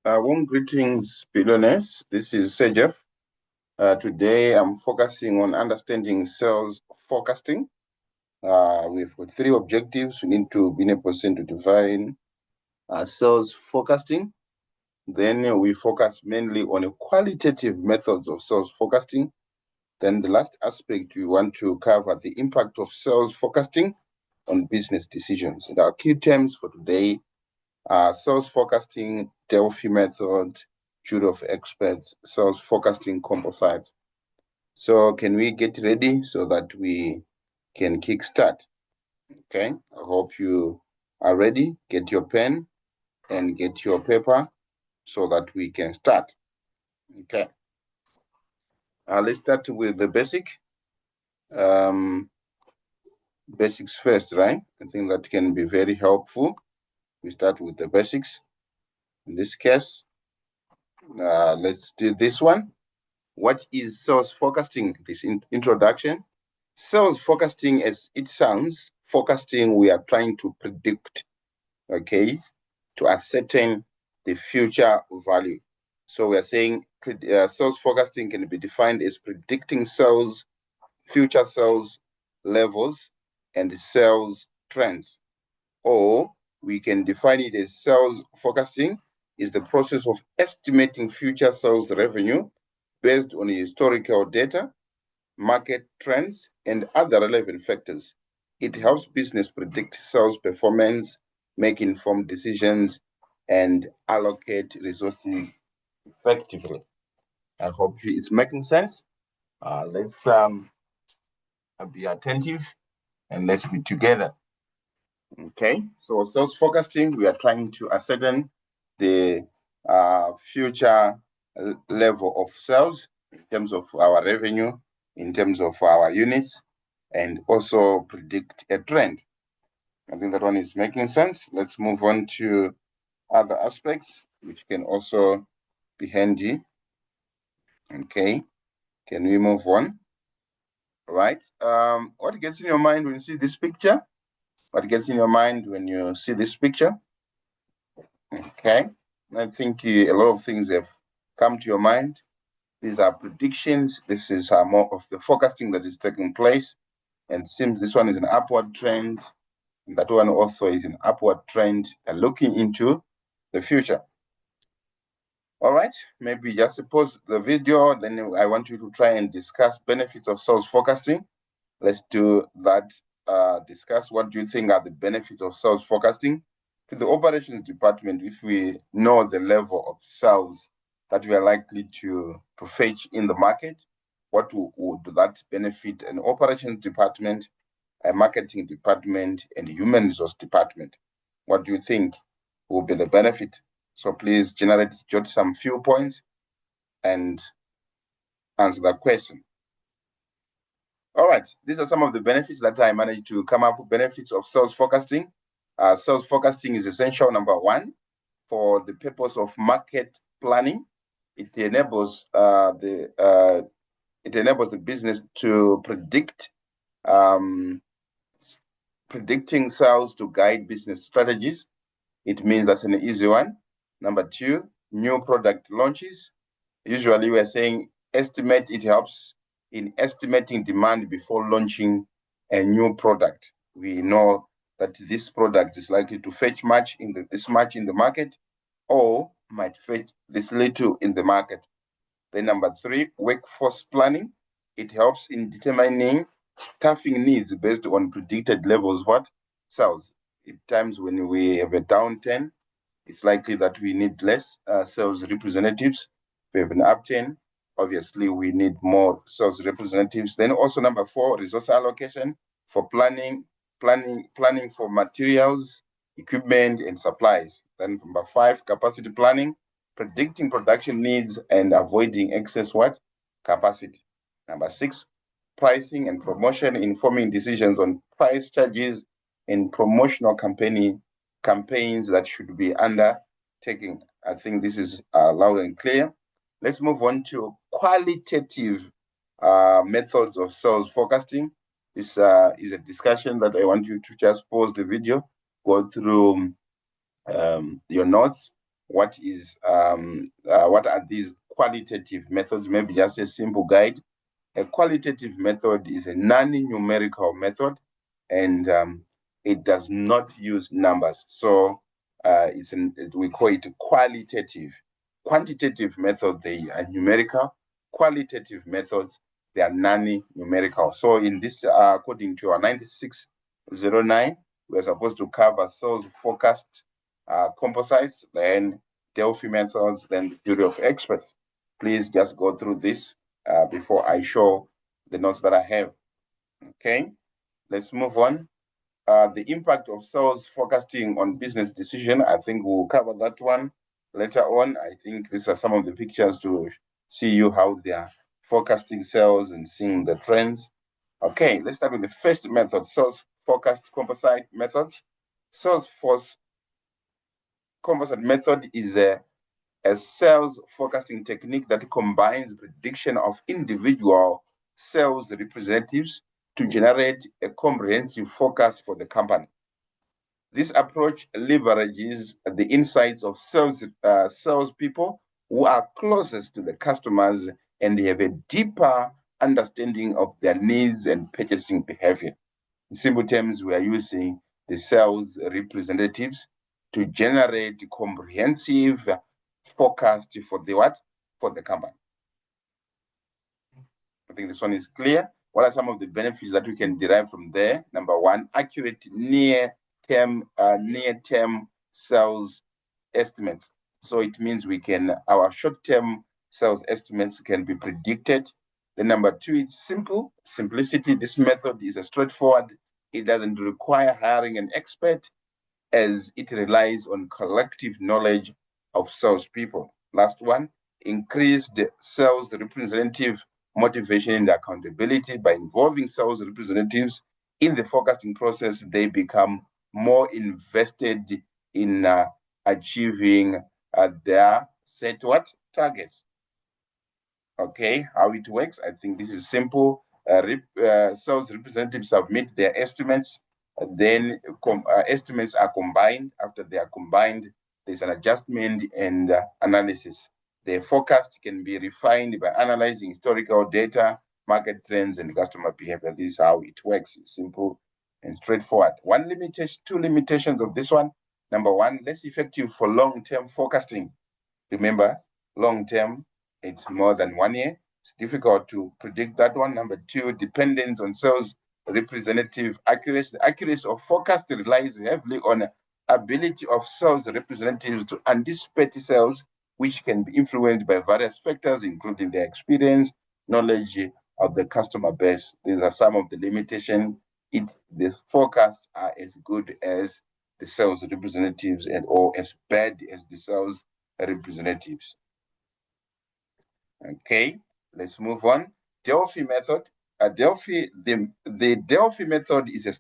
Warm greetings, billionaires. This is Sejef. Today, I'm focusing on understanding sales forecasting. We've got three objectives. We need to be in a position to define sales forecasting. Then we focus mainly on a qualitative methods of sales forecasting. Then the last aspect, we want to cover the impact of sales forecasting on business decisions. And our key terms for today: sales forecasting, Delphi method, jury of experts, sales forecasting composites. So can we get ready so that we can kickstart? Okay, I hope you are ready. Get your pen and get your paper so that we can start. Okay, let's start with the basics first, right? I think that can be very helpful. We start with the basics. In this case, let's do this one. What is sales forecasting? This introduction. Sales forecasting, as it sounds, forecasting, we are trying to predict, okay, to ascertain the future value. So we are saying sales forecasting can be defined as predicting sales, future sales levels, and sales trends. Or we can define it as sales forecasting is the process of estimating future sales revenue based on historical data, market trends, and other relevant factors. It helps business predict sales performance, make informed decisions, and allocate resources effectively. I hope it's making sense. Let's be attentive and let's be together. Okay, so sales forecasting, we are trying to ascertain the future level of sales in terms of our revenue, in terms of our units, and also predict a trend. I think that one is making sense. Let's move on to other aspects, which can also be handy. Okay, can we move on? All right. What gets in your mind when you see this picture? What gets in your mind when you see this picture? Okay, I think a lot of things have come to your mind. These are predictions. This is more of the forecasting that is taking place. And since this one is an upward trend, that one also is an upward trend, looking into the future. All right, maybe just pause the video. Then I want you to try and discuss benefits of sales forecasting. Let's do that. Discuss what do you think are the benefits of sales forecasting to the operations department if we know the level of sales that we are likely to fetch in the market. What would that benefit an operations department, a marketing department, and a human resource department? What do you think will be the benefit? So please jot some few points and answer that question. All right, these are some of the benefits that I managed to come up with. Benefits of sales forecasting. Sales forecasting is essential, number one, for the purpose of market planning. It enables the business to predicting sales to guide business strategies. It means that's an easy one. Number two, new product launches. Usually we're saying estimate. It helps in estimating demand before launching a new product. We know that this product is likely to fetch this much in the market, or might fetch this little in the market. Then number three, workforce planning. It helps in determining staffing needs based on predicted levels of sales. At times when we have a downturn, it's likely that we need less sales representatives. If we have an upturn, obviously we need more sales representatives. Then also number four, resource allocation for planning for materials, equipment, and supplies. Then number five, capacity planning, predicting production needs and avoiding excess capacity. Number six, pricing and promotion, informing decisions on price charges and promotional campaigns that should be undertaken. I think this is loud and clear. Let's move on to qualitative methods of sales forecasting. This is a discussion that I want you to just pause the video, go through your notes, what are these qualitative methods. Maybe just a simple guide. A qualitative method is a non-numerical method, and it does not use numbers. So we call it qualitative. Quantitative methods, they are numerical. Qualitative methods, they are non-numerical. So in this, according to our 9609, we're supposed to cover sales forecast, composites, then Delphi methods, then the theory of experts. Please just go through this before I show the notes that I have. Okay, let's move on. The impact of sales forecasting on business decision, I think we'll cover that one later on. I think these are some of the pictures to see you how they are forecasting sales and seeing the trends. Okay, let's start with the first method, sales forecast composite methods. Sales force composite method is a sales forecasting technique that combines prediction of individual sales representatives to generate a comprehensive forecast for the company. This approach leverages the insights of salespeople who are closest to the customers and they have a deeper understanding of their needs and purchasing behavior. In simple terms, we are using the sales representatives to generate comprehensive forecast for the what? For the company. I think this one is clear. What are some of the benefits that we can derive from there? Number one, accurate near-term sales estimates. So it means our short-term sales estimates can be predicted. The number two is simplicity. This method is straightforward. It doesn't require hiring an expert, as it relies on collective knowledge of salespeople. Last one, increase the sales representative motivation and accountability. By involving sales representatives in the forecasting process, they become more invested in achieving their set targets. Okay, how it works, I think this is simple. Sales representatives submit their estimates, then estimates are combined. After they are combined, there's an adjustment and analysis. The forecast can be refined by analyzing historical data, market trends, and customer behavior. This is how it works. It's simple and straightforward. Two limitations of this one. Number one, less effective for long-term forecasting. Remember, long-term, it's more than 1 year. It's difficult to predict that one. Number two, dependence on sales representative accuracy. The accuracy of forecast relies heavily on ability of sales representatives to anticipate sales, which can be influenced by various factors, including their experience, knowledge of the customer base. These are some of the limitations. The forecasts are as good as the sales representatives or as bad as the sales representatives. Okay, let's move on. Delphi method. The Delphi method is a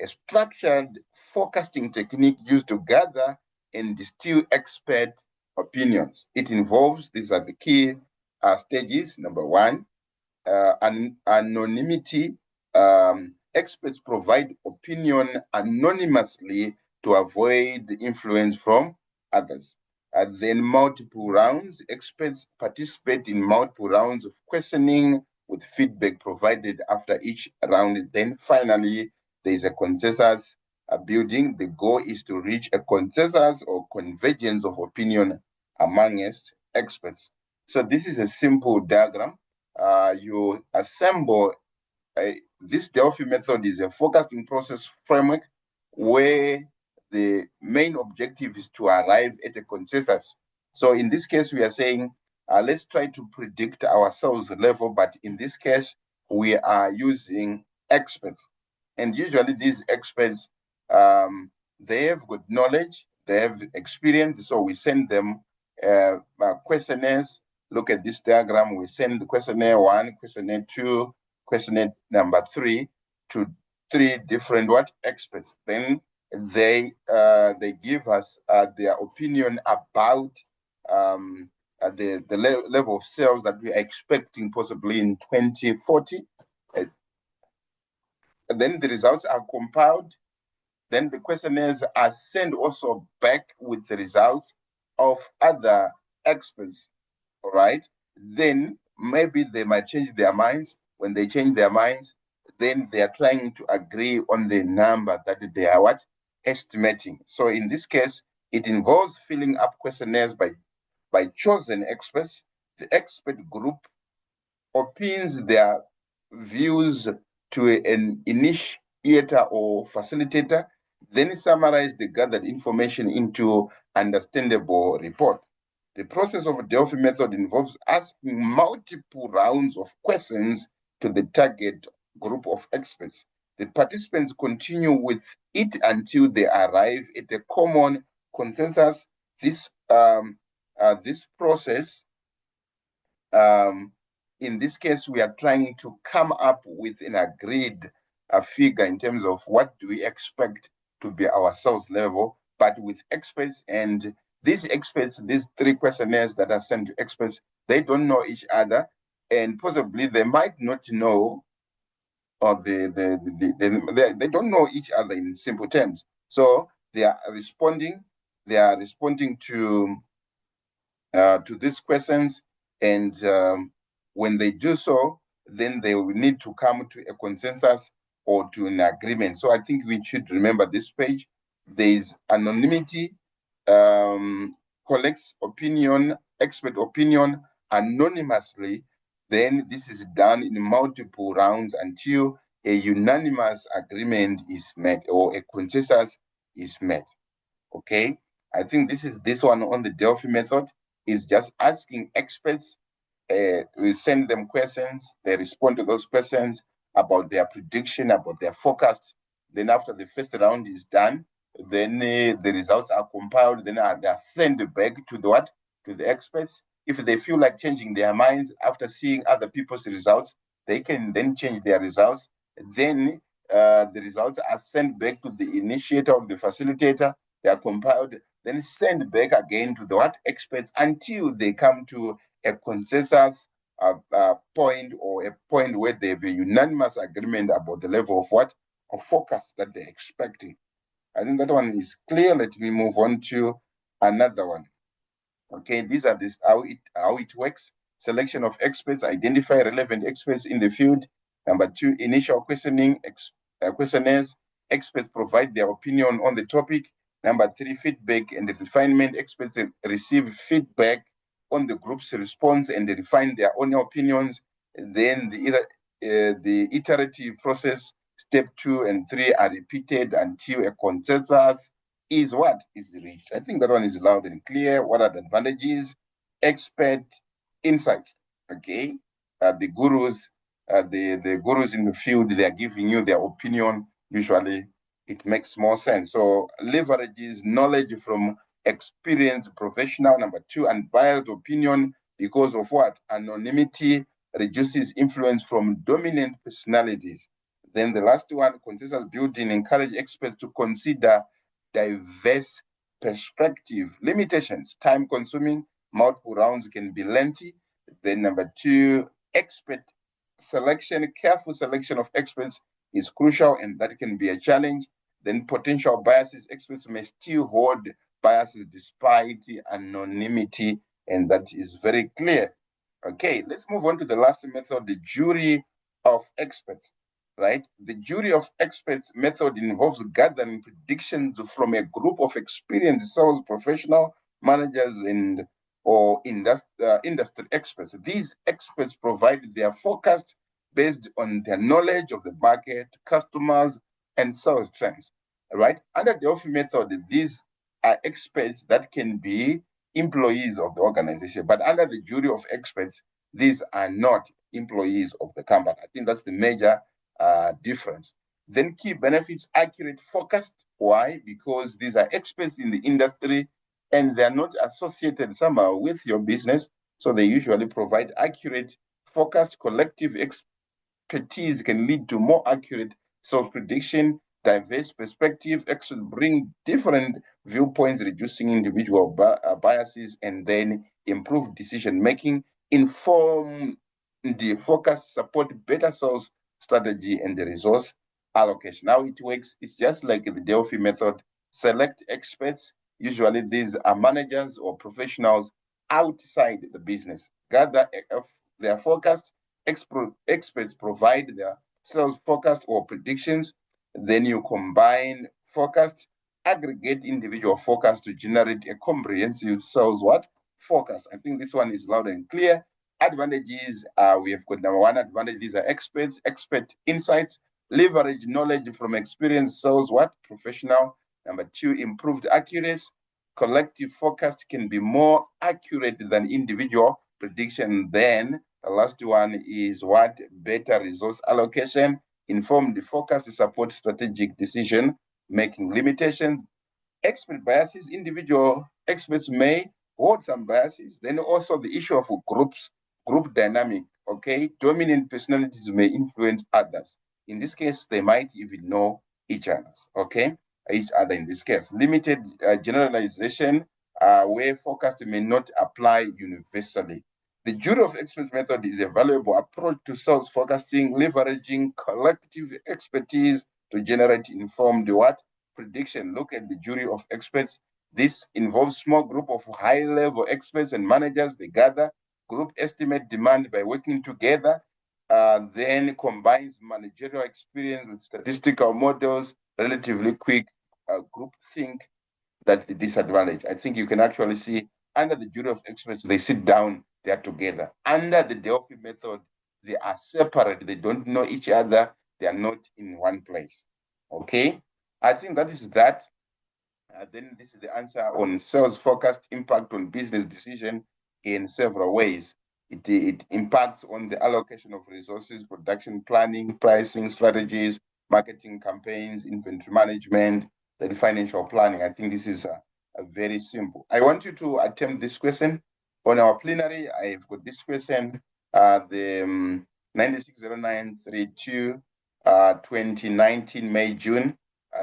structured forecasting technique used to gather and distill expert opinions. It involves, these are the key stages. Number one, anonymity. Experts provide opinion anonymously to avoid the influence from others. Then multiple rounds. Experts participate in multiple rounds of questioning with feedback provided after each round. Then finally, there is a consensus building. The goal is to reach a consensus or convergence of opinion amongst experts. So this is a simple diagram. You assemble this Delphi method is a forecasting process framework where the main objective is to arrive at a consensus. So in this case, we are saying, let's try to predict our sales level, but in this case, we are using experts. And usually these experts, they have good knowledge, they have experience, so we send them questionnaires. Look at this diagram, we send the questionnaire 1, questionnaire 2, questionnaire number 3 to 3 different experts. Then they give us their opinion about the level of sales that we are expecting possibly in 2040. And then the results are compiled then the questionnaires are sent also back with the results of other experts, all right? Then maybe they might change their minds. When they change their minds, then they are trying to agree on the number that they are what? Estimating. So in this case, it involves filling up questionnaires by chosen experts. The expert group opines their views to an initiator or facilitator, then summarize the gathered information into understandable report. The process of a Delphi method involves asking multiple rounds of questions to the target group of experts. The participants continue with it until they arrive at a common consensus. This process, in this case, we are trying to come up with an agreed figure in terms of what do we expect to be our sales level, but with experts. And these experts, these three questionnaires that are sent to experts, they don't know each other, and possibly they might not know, or they don't know each other in simple terms. So they are responding to these questions, and when they do so, then they will need to come to a consensus or to an agreement. So I think we should remember this page. There is anonymity, collects opinion, expert opinion anonymously. Then this is done in multiple rounds until a unanimous agreement is met or a consensus is met. Okay, I think this one on the Delphi method is just asking experts. We send them questions, they respond to those questions about their prediction, about their forecast. Then after the first round is done, then the results are compiled, then they are sent back to the experts. If they feel like changing their minds after seeing other people's results, they can then change their results. Then the results are sent back to the initiator or the facilitator. They are compiled, then sent back again to the experts until they come to a consensus point, or a point where they have a unanimous agreement about the level of focus that they're expecting. I think that one is clear. Let me move on to another one. Okay, these are how it works. Selection of experts, identify relevant experts in the field. Number two, initial questionnaires. Experts provide their opinion on the topic. Number three, feedback and the refinement. Experts receive feedback on the group's response and they refine their own opinions. Then the iterative process, step 2 and 3 are repeated until a consensus is reached. I think that one is loud and clear. What are the advantages? Expert insights. Okay, the gurus in the field, they are giving you their opinion. Usually it makes more sense. So leverages knowledge from experienced professional. Number two, unbiased opinion, because of anonymity reduces influence from dominant personalities. Then the last one, consensus building, encourage experts to consider diverse perspective. Limitations, time consuming, multiple rounds can be lengthy. Then number two, expert selection, careful selection of experts is crucial, and that can be a challenge. Then potential biases, experts may still hold biases despite anonymity, and that is very clear. Okay, let's move on to the last method, the jury of experts, right? The jury of experts method involves gathering predictions from a group of experienced sales professional, managers, or industry experts. These experts provide their forecast based on their knowledge of the market, customers, and sales trends, right? Under the Delphi method, these are experts that can be employees of the organization, but under the jury of experts, these are not employees of the company. I think that's the major difference. Then key benefits, accurate forecast. Why? Because these are experts in the industry and they're not associated somehow with your business. So they usually provide accurate forecast. Collective expertise can lead to more accurate sales prediction. Diverse perspective, experts bring different viewpoints, reducing individual biases, and then improve decision making. Inform the focus, support better sales strategy and the resource allocation. How it works is just like the Delphi method. Select experts. Usually these are managers or professionals outside the business. Gather their forecast. Experts provide their sales forecast or predictions. Then you combine forecasts, aggregate individual forecasts to generate a comprehensive sales what? Forecast. I think this one is loud and clear. Advantages, we have got number one advantage, these are experts, expert insights, leverage knowledge from experienced sales what? Professional. Number two, improved accuracy. Collective forecast can be more accurate than individual prediction. Then the last one is what? Better resource allocation. Informed forecast support strategic decision making. Limitations, expert biases, individual experts may hold some biases. Then also the issue of group dynamic, okay? Dominant personalities may influence others. In this case, they might even know each other, okay? Each other in this case. Limited generalization, where forecast may not apply universally. The jury of experts method is a valuable approach to sales forecasting, leveraging collective expertise to generate informed what? Prediction. Look at the jury of experts. This involves small group of high-level experts and managers. They gather, group estimate demand by working together, then combines managerial experience with statistical models, relatively quick group think. That's the disadvantage. I think you can actually see under the jury of experts, they sit down, they are together. Under the Delphi method, they are separate. They don't know each other. They are not in one place. Okay? I think that is that. Then this is the answer on sales forecast impact on business decision in several ways. It impacts on the allocation of resources, production planning, pricing strategies, marketing campaigns, inventory management, then financial planning. I think this is a very simple. I want you to attempt this question on our plenary. I've got this question, the 960932, 2019 May June.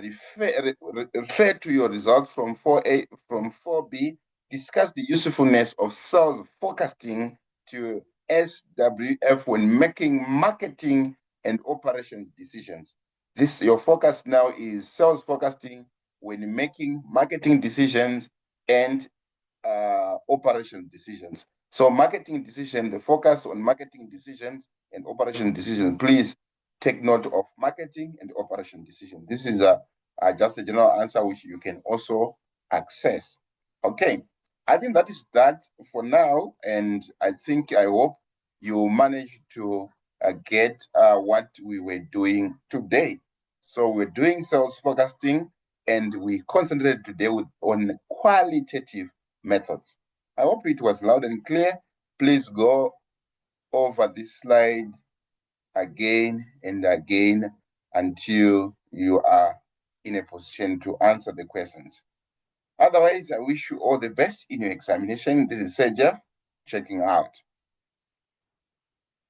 Refer to your results from 4A, from 4B. Discuss the usefulness of sales forecasting to SWF when making marketing and operations decisions. This, your focus now is sales forecasting when making marketing decisions and operation decisions. So marketing decision, the focus on marketing decisions and operation decisions. Please take note of marketing and operation decision. This is just a general answer which you can also access. Okay, I think that is that for now, and I hope you managed to get what we were doing today. So we're doing sales forecasting, and we concentrated today on qualitative methods. I hope it was loud and clear. Please go over this slide again and again until you are in a position to answer the questions. Otherwise, I wish you all the best in your examination. This is Sergey checking out.